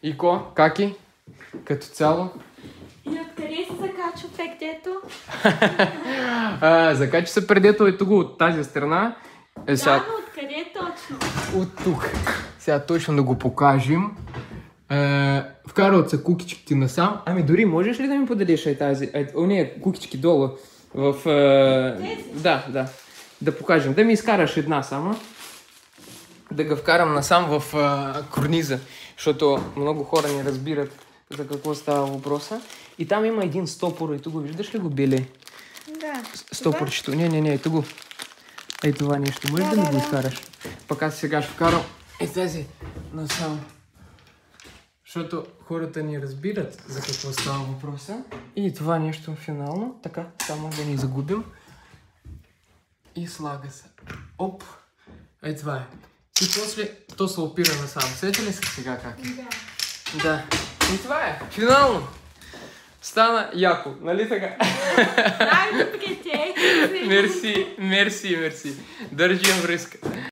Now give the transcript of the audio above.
Ико, каки? Като цяло? И откъде се закачва пектето? Закача се предето е тук от тази страна. Да, но откъде точно? От тук. Сега точно да го покажем. Вкарват са кукичките насам. Ами дори можеш ли да ми подадеш тази? Ония кукички долу. Да. Да покажем. Да ми изкараш една само. Да го вкарам насам в корниза. Защото много хора не разбират за какво става въпроса. И там има един стопор. И тук го виждаш ли го бели? Да. Стопорчето. Не, ето го. Ей това нещо. Можеш да ми го изкараш? Пък аз сега ще вкарам тази насам. Защото хората ни разбират за какво става въпроса. И това нещо финално. Така, само да ни загубим. И слага се. Оп! Ей това е. И после то се опира насам. Сете ли се сега как? Да. И това е. Финално. Стана яко, нали така? Дай да притече. Мерси. Държим връзка.